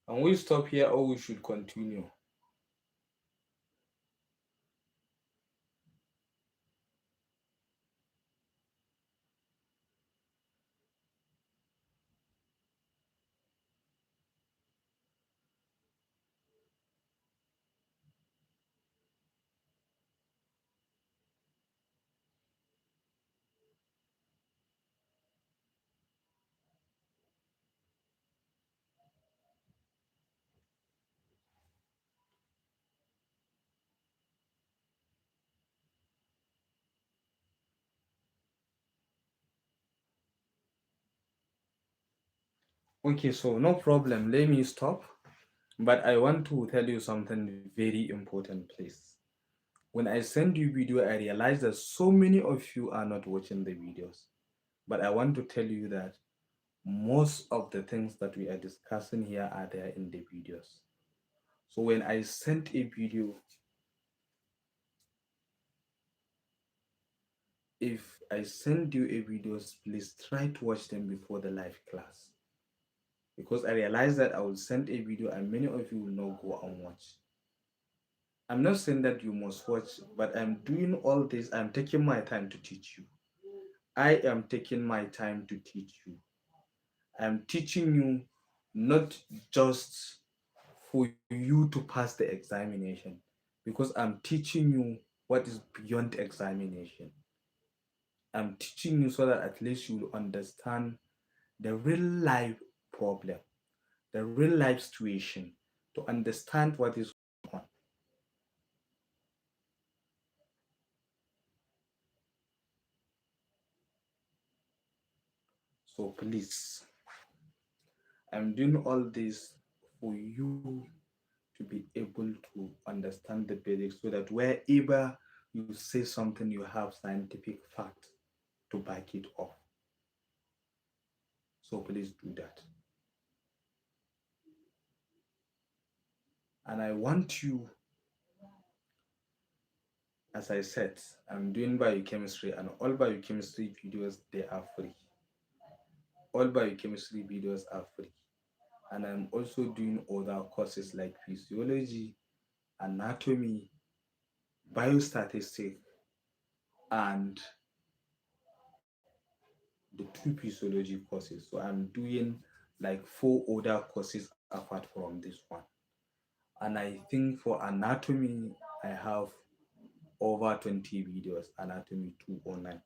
Can we stop here or we should continue? Okay, so no problem. Let me stop. But I want to tell you something very important, please. When I send you video, I realize that so many of you are not watching the videos. But I want to tell you that most of the things that we are discussing here are there in the videos. So when I sent a video, if I send you a videos, please try to watch them before the live class. Because I realize that I will send a video and many of you will not go and watch. I'm not saying that you must watch, but I'm doing all this. I'm taking my time to teach you. I am taking my time to teach you. I'm teaching you not just for you to pass the examination, because I'm teaching you what is beyond examination. I'm teaching you so that at least you will understand the real life problem, the real life situation, to understand what is going on. So please, I'm doing all this for you to be able to understand the basics so that wherever you say something, you have scientific fact to back it up. So please do that. And I want you, as I said, I'm doing biochemistry, and all biochemistry videos, they are free. All biochemistry videos are free. And I'm also doing other courses like physiology, anatomy, biostatistics, and the two physiology courses. So I'm doing like four other courses apart from this one. And I think for anatomy, I have over 20 videos, anatomy 209.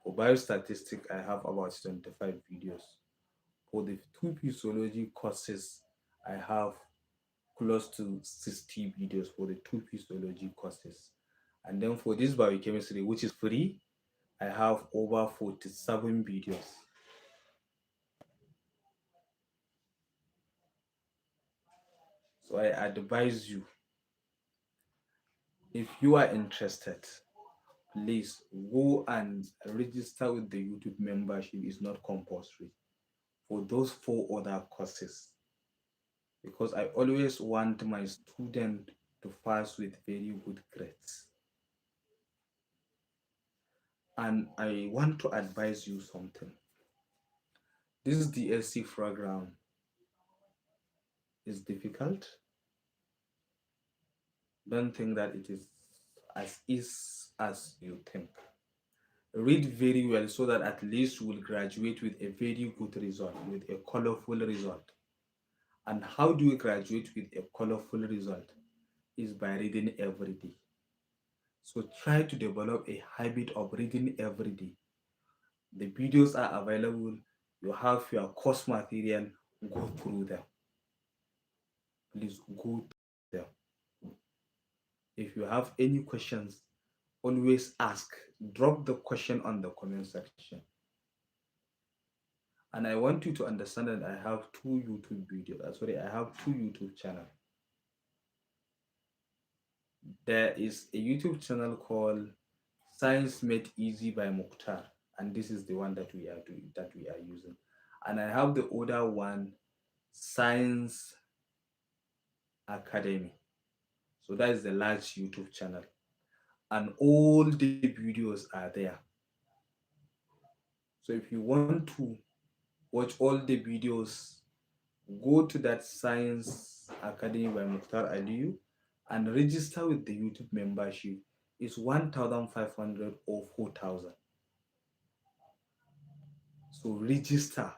For biostatistics, I have about 25 videos. For the two physiology courses, I have close to 60 videos for the two physiology courses. And then for this biochemistry, which is free, I have over 47 videos. So I advise you, if you are interested, please go and register with the YouTube membership. It's not compulsory for those four other courses, because I always want my student to pass with very good grades. And I want to advise you something. This DSC program is difficult. Don't think that it is as easy as you think. Read very well so that at least you will graduate with a very good result, with a colorful result. And how do you graduate with a colorful result? Is by reading every day. So try to develop a habit of reading every day. The videos are available. You have your course material. Go through them. Please go through them. If you have any questions, always ask. Drop the question on the comment section. And I want you to understand that I have two YouTube videos. Sorry, I have two YouTube channels. There is a YouTube channel called Science Made Easy by Mukhtar, and this is the one that we are doing, that we are using. And I have the other one, Science Academy. So that is the large YouTube channel, and all the videos are there. So if you want to watch all the videos, go to that Science Academy by Mukhtar Aliyu and register with the YouTube membership. It's 1,500 or 4,000. So register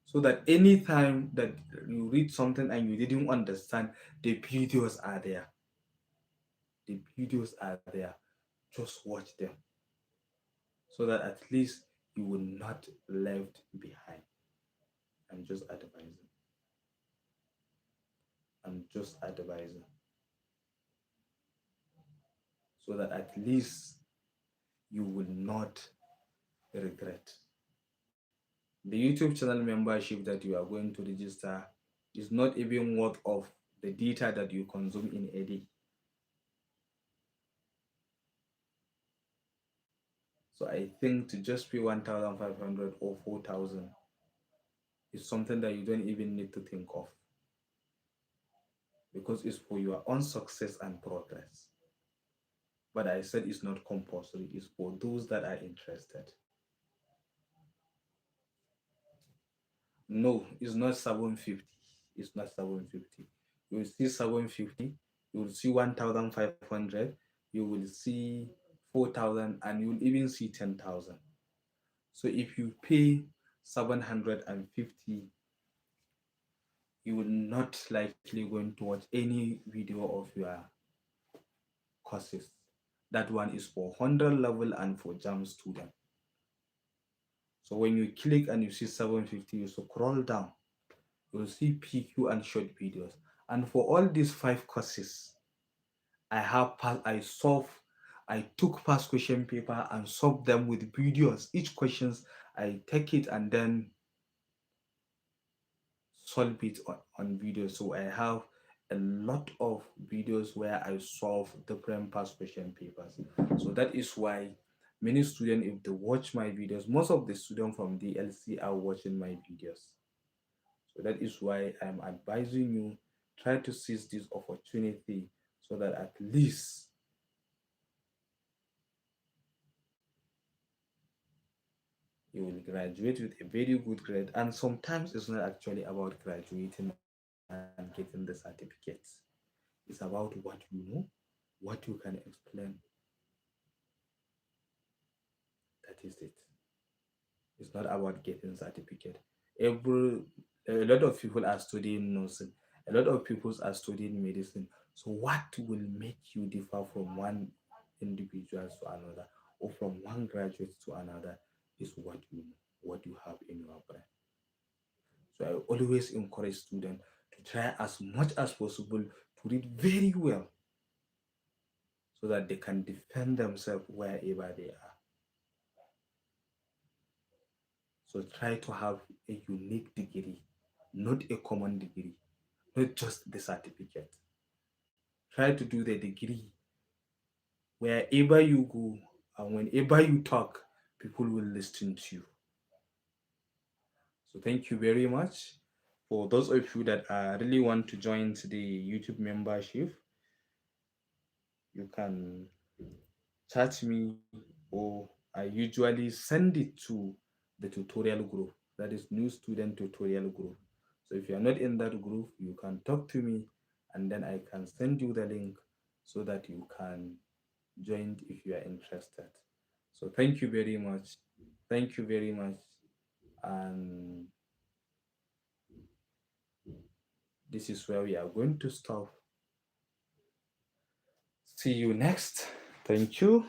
so that anytime that you read something and you didn't understand, the videos are there. The videos are there. Just watch them so that at least you will not left behind. I'm just advising. I'm just advising. So that at least you will not regret. The YouTube channel membership that you are going to register is not even worth of the data that you consume in a day. So I think to just pay 1,500 or 4,000 is something that you don't even need to think of, because it's for your own success and progress. But I said it's not compulsory, it's for those that are interested. No, it's not 750. It's not 750. You will see 750, you will see 1,500, you will see 4,000, and you will even see 10,000. So if you pay 750, you will not likely going to watch any video of your courses. That one is for 100 level and for jam student. So when you click and you see 750, you scroll down, you'll see PQ and short videos. And for all these 5 courses, I took past question paper and solved them with videos. Each questions, I take it and then solve it on video. So I have a lot of videos where I solve different past question papers. So that is why many students, if they watch my videos, most of the students from DLC are watching my videos. So that is why I'm advising you, try to seize this opportunity so that at least you will graduate with a very good grade. And sometimes it's not actually about graduating and getting the certificates. It's about what you know, what you can explain. That is it. It's not about getting certificate. Every A lot of people are studying nursing. A lot of people are studying medicine. So what will make you differ from one individual to another, or from one graduate to another, is what you know, what you have in your brain. So I always encourage students to try as much as possible to read very well so that they can defend themselves wherever they are. So try to have a unique degree, not a common degree, not just the certificate. Try to do the degree wherever you go and whenever you talk, people will listen to you. So thank you very much. For those of you that really want to join the YouTube membership, you can chat me, or I usually send it to the tutorial group, that is new student tutorial group. So if you are not in that group, you can talk to me and then I can send you the link so that you can join if you are interested. So thank you very much. Thank you very much. And this is where we are going to stop. See you next. Thank you.